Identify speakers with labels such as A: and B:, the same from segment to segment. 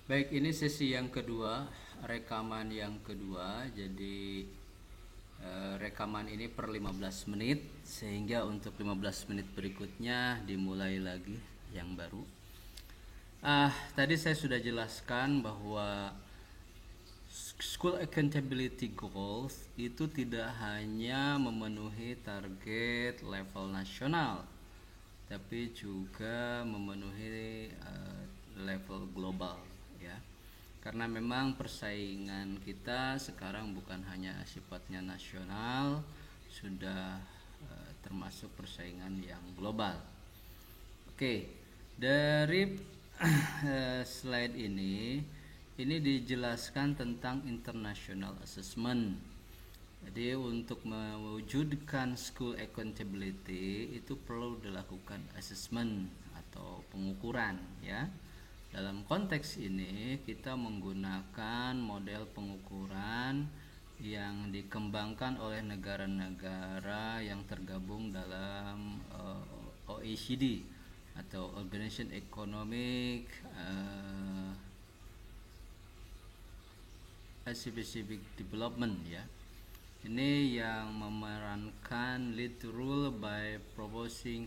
A: Baik, ini sesi yang kedua, rekaman yang kedua. Jadi rekaman ini per 15 menit, sehingga untuk 15 menit berikutnya dimulai lagi yang baru. Tadi saya sudah jelaskan bahwa School Accountability Goals itu tidak hanya memenuhi target level nasional, tapi juga memenuhi level global, ya. Karena memang persaingan kita sekarang bukan hanya sifatnya nasional, sudah termasuk persaingan yang global. Oke, dari slide ini dijelaskan tentang international assessment. Jadi untuk mewujudkan school accountability itu perlu dilakukan assessment atau pengukuran, ya. Dalam konteks ini kita menggunakan model pengukuran yang dikembangkan oleh negara-negara yang tergabung dalam OECD atau Organization Economic Pacific Development, ya. Ini yang memerankan lead role by proposing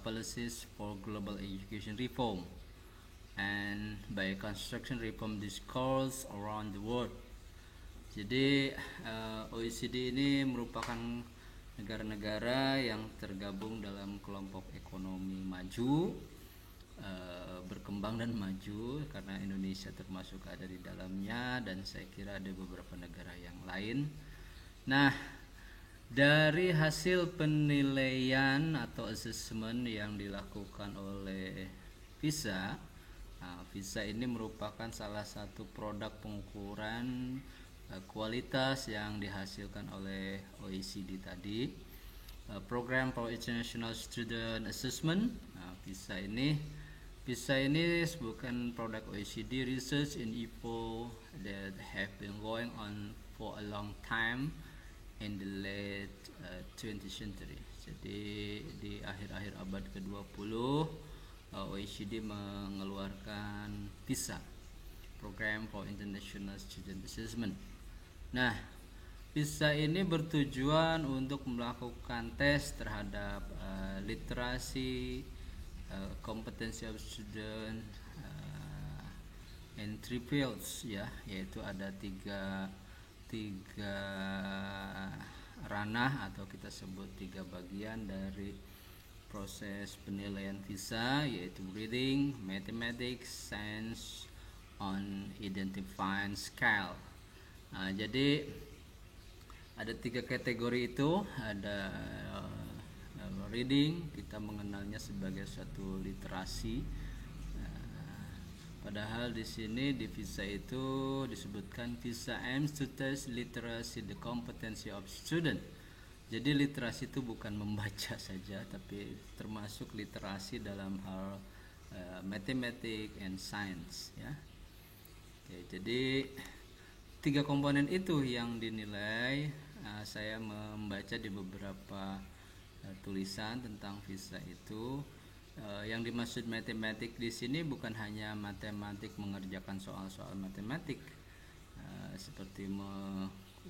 A: policies for global education reform and by construction reform discourse around the world. Jadi OECD ini merupakan negara-negara yang tergabung dalam kelompok ekonomi maju, berkembang dan maju, karena Indonesia termasuk ada di dalamnya, dan saya kira ada beberapa negara yang lain. Nah, dari hasil penilaian atau assessment yang dilakukan oleh PISA, PISA ini merupakan salah satu produk pengukuran kualitas yang dihasilkan oleh OECD tadi. Program for International Student Assessment, PISA ini bukan produk OECD research in IPO that have been going on for a long time in the late 20th century. Jadi di akhir-akhir abad ke-20 OECD mengeluarkan PISA, Program for International Student Assessment. Nah, PISA ini bertujuan untuk melakukan tes terhadap literasi, kompetensi of student, in three fields, ya, yaitu ada tiga ranah atau kita sebut tiga bagian dari proses penilaian PISA, yaitu reading, mathematics, science, on identifying scale. Jadi ada tiga kategori itu. Ada reading, kita mengenalnya sebagai suatu literasi. Padahal di sini di PISA itu disebutkan PISA aims to test literacy, the competency of student. Jadi literasi itu bukan membaca saja, tapi termasuk literasi dalam hal mathematics and science, ya. Oke, jadi tiga komponen itu yang dinilai. Saya membaca di beberapa tulisan tentang PISA itu. Yang dimaksud matematik di sini bukan hanya matematik mengerjakan soal-soal matematik seperti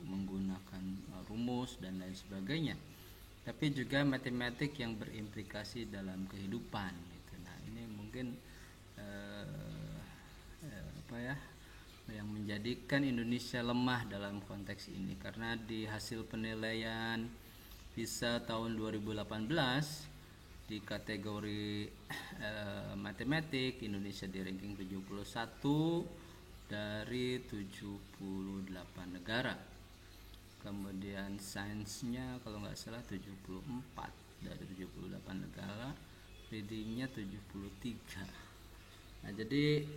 A: menggunakan rumus dan lain sebagainya, tapi juga matematik yang berimplikasi dalam kehidupan gitu. Nah, ini mungkin yang menjadikan Indonesia lemah dalam konteks ini, karena di hasil penilaian PISA tahun 2018 di kategori matematik Indonesia di ranking 71 dari 78 negara. Kemudian sainsnya kalau nggak salah 74 dari 78 negara, readingnya 73. Nah, jadi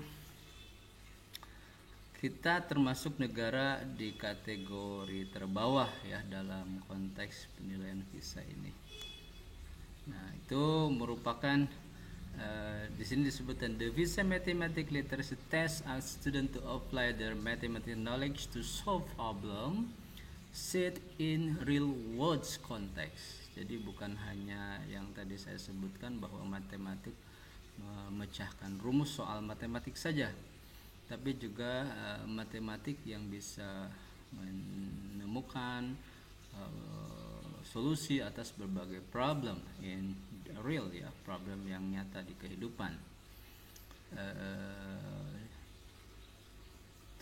A: kita termasuk negara di kategori terbawah, ya, dalam konteks penilaian PISA ini. Nah, itu merupakan di sini disebutkan the PISA Mathematics Literacy Test asks students to apply their mathematical knowledge to solve problem set in real world context. Jadi bukan hanya yang tadi saya sebutkan bahwa matematik memecahkan rumus soal matematik saja, tapi juga matematik yang bisa menemukan solusi atas berbagai problem in real, ya, problem yang nyata di kehidupan.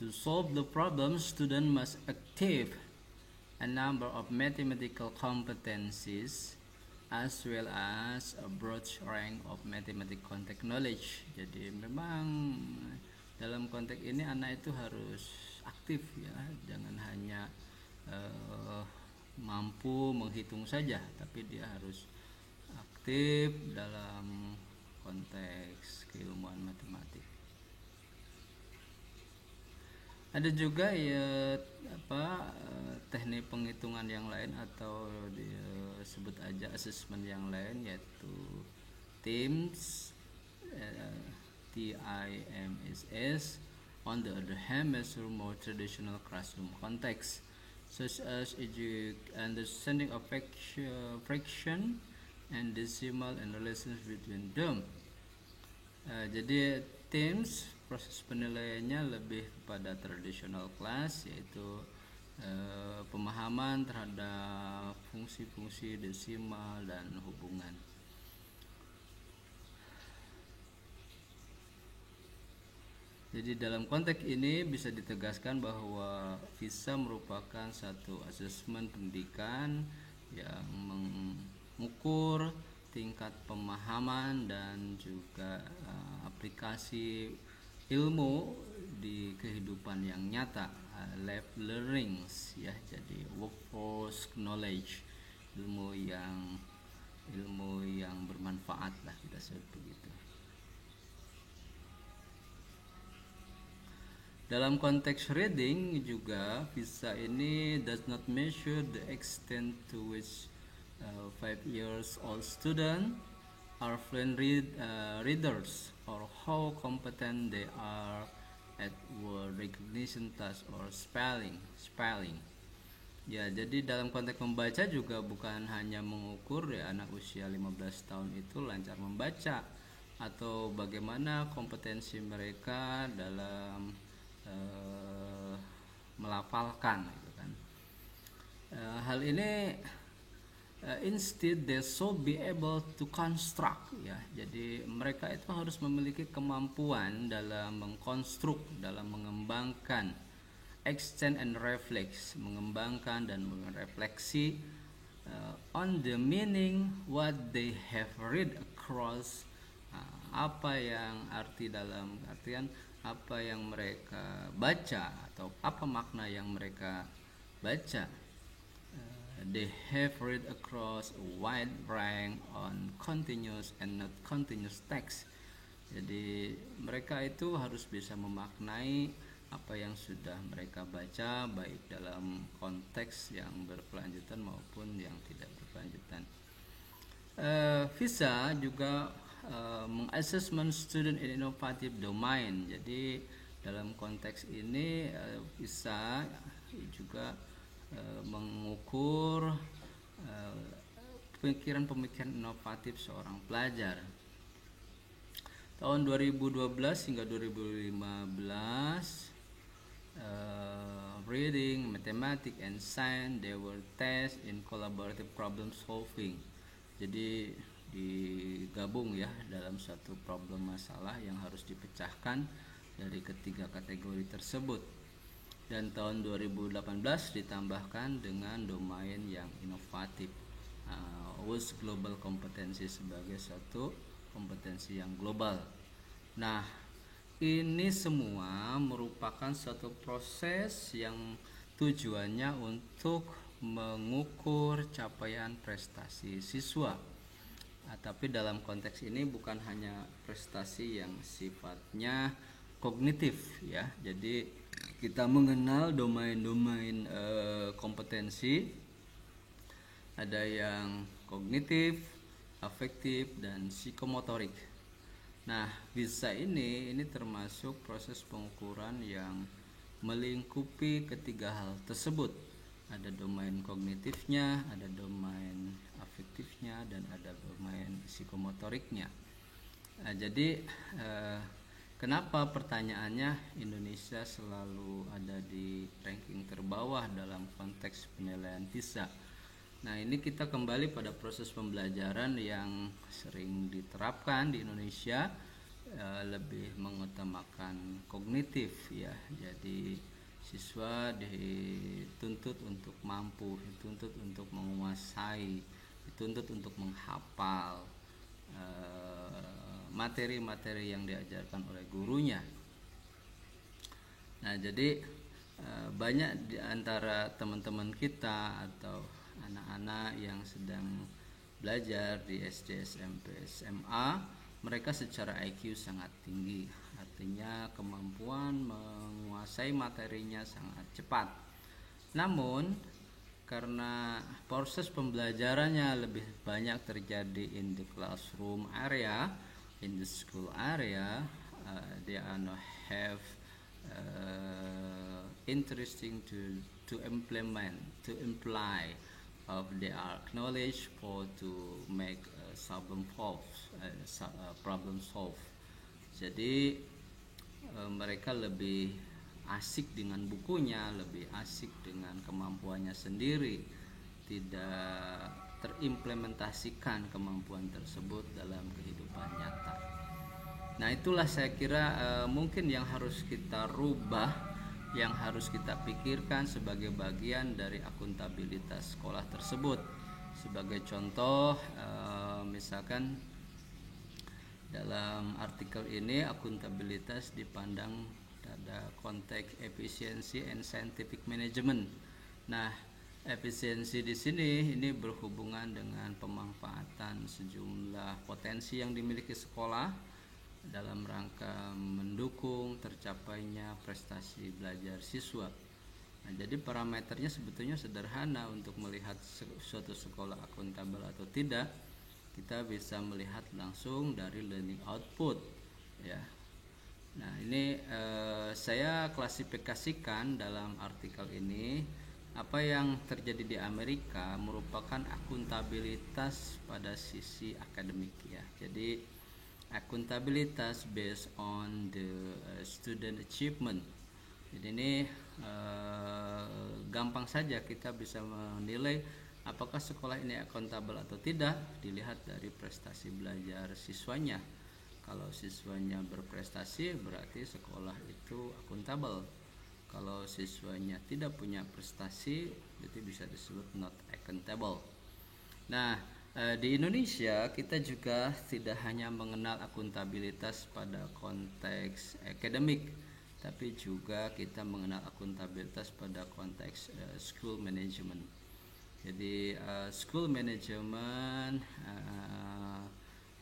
A: To solve the problem, student must active a number of mathematical competencies as well as a broad range of mathematical context knowledge. Jadi memang dalam konteks ini anak itu harus aktif, ya, jangan hanya mampu menghitung saja, tapi dia harus aktif dalam konteks keilmuan matematik. Ada juga ya teknik penghitungan yang lain atau disebut aja assessment yang lain, yaitu TIMSS, TIMSS. On the other hand, measure more traditional classroom context, such as understanding of fraction and decimal and relations between them. Jadi TIMSS proses penilaiannya lebih pada traditional class, yaitu pemahaman terhadap fungsi-fungsi desimal dan hubungan. Jadi dalam konteks ini bisa ditegaskan bahwa PISA merupakan satu asesmen pendidikan yang mengukur tingkat pemahaman dan juga aplikasi ilmu di kehidupan yang nyata, life learnings, ya, jadi workforce knowledge, ilmu yang bermanfaat lah, kita sebut begitu. Dalam konteks reading juga, PISA ini does not measure the extent to which 5 years old student are fluent readers or how competent they are at word recognition task or spelling. Ya, jadi dalam konteks membaca juga bukan hanya mengukur ya anak usia 15 tahun itu lancar membaca atau bagaimana kompetensi mereka dalam melafalkan, gitu kan. Hal ini instead they should be able to construct, ya. Jadi mereka itu harus memiliki kemampuan dalam mengkonstruk, dalam mengembangkan, extend and reflect, mengembangkan dan merefleksi on the meaning what they have read across, apa yang dalam artian apa yang mereka baca atau apa makna yang mereka baca. They have read across a wide range on continuous and not continuous text. Jadi mereka itu harus bisa memaknai apa yang sudah mereka baca, baik dalam konteks yang berkelanjutan maupun yang tidak berkelanjutan. PISA juga mengassessment student in innovative domain. Jadi dalam konteks ini PISA juga mengukur pemikiran-pemikiran inovatif seorang pelajar. Tahun 2012 hingga 2015, reading, mathematics, and science they were tested in collaborative problem solving. Jadi digabung ya dalam satu problem masalah yang harus dipecahkan dari ketiga kategori tersebut. Dan tahun 2018 ditambahkan dengan domain yang inovatif, WUS Global Kompetensi sebagai satu kompetensi yang global. Nah, ini semua merupakan suatu proses yang tujuannya untuk mengukur capaian prestasi siswa. Tapi dalam konteks ini bukan hanya prestasi yang sifatnya kognitif, ya. Jadi kita mengenal domain-domain kompetensi, ada yang kognitif, afektif, dan psikomotorik. Nah, PISA ini termasuk proses pengukuran yang melingkupi ketiga hal tersebut. Ada domain kognitifnya, ada domain afektifnya, dan ada domain psikomotoriknya. Jadi kenapa pertanyaannya Indonesia selalu ada di ranking terbawah dalam konteks penilaian PISA? Nah, ini kita kembali pada proses pembelajaran yang sering diterapkan di Indonesia, lebih mengutamakan kognitif ya. Jadi siswa dituntut untuk mampu, dituntut untuk menguasai, dituntut untuk menghafal materi-materi yang diajarkan oleh gurunya. Nah, jadi banyak di antara teman-teman kita atau anak-anak yang sedang belajar di SD, SMP, SMA, mereka secara IQ sangat tinggi. Artinya kemampuan menguasai materinya sangat cepat. Namun karena proses pembelajarannya lebih banyak terjadi in the classroom area, in the school area, they are not have interesting to implement, to imply of their knowledge for to make problem solve. Jadi mereka lebih asik dengan bukunya, lebih asik dengan kemampuannya sendiri, tidak terimplementasikan kemampuan tersebut dalam kehidupan nyata. Nah, itulah saya kira mungkin yang harus kita rubah, yang harus kita pikirkan sebagai bagian dari akuntabilitas sekolah tersebut. Sebagai contoh, misalkan dalam artikel ini akuntabilitas dipandang pada konteks efisiensi and scientific management. Nah, efisiensi di sini ini berhubungan dengan pemanfaatan sejumlah potensi yang dimiliki sekolah dalam rangka mendukung tercapainya prestasi belajar siswa. Nah, jadi parameternya sebetulnya sederhana untuk melihat suatu sekolah akuntabel atau tidak. Kita bisa melihat langsung dari learning output, ya. Nah, ini saya klasifikasikan dalam artikel ini apa yang terjadi di Amerika merupakan akuntabilitas pada sisi akademik, ya. Jadi akuntabilitas based on the student achievement. Jadi ini gampang saja kita bisa menilai apakah sekolah ini akuntabel atau tidak dilihat dari prestasi belajar siswanya. Kalau siswanya berprestasi berarti sekolah itu akuntabel. Kalau siswanya tidak punya prestasi berarti bisa disebut not accountable. Nah, di Indonesia kita juga tidak hanya mengenal akuntabilitas pada konteks akademik, tapi juga kita mengenal akuntabilitas pada konteks school management. Jadi school management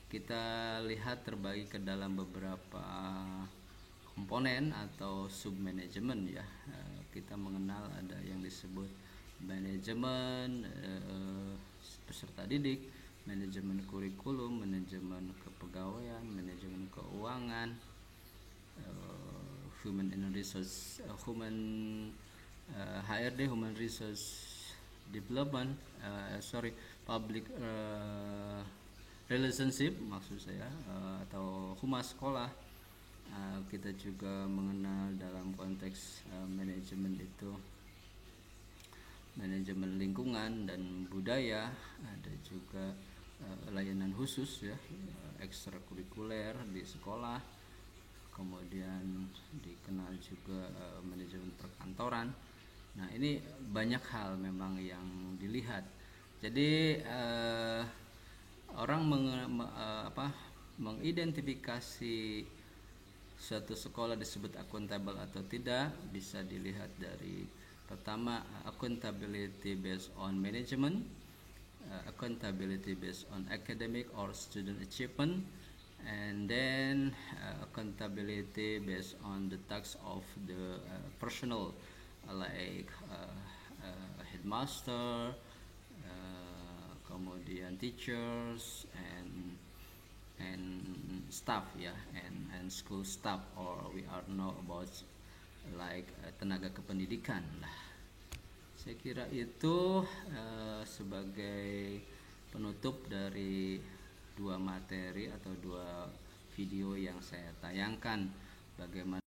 A: kita lihat terbagi ke dalam beberapa komponen atau sub manajemen, ya. Kita mengenal ada yang disebut manajemen peserta didik, manajemen kurikulum, manajemen kepegawaian, manajemen keuangan, human resource, HRD, human resource development, public relationship maksud saya, atau humas sekolah. Kita juga mengenal dalam konteks manajemen itu manajemen lingkungan dan budaya, ada juga layanan khusus, ya, ekstrakurikuler di sekolah, kemudian dikenal juga manajemen perkantoran. Nah, ini banyak hal memang yang dilihat. Jadi orang mengidentifikasi suatu sekolah disebut akuntabel atau tidak bisa dilihat dari pertama accountability based on management, accountability based on academic or student achievement, and then accountability based on the tasks of the personnel like headmaster, kemudian teachers and staff, ya, and school staff, or we are know about like tenaga kependidikan lah. Saya kira itu sebagai penutup dari dua materi atau dua video yang saya tayangkan. Bagaimana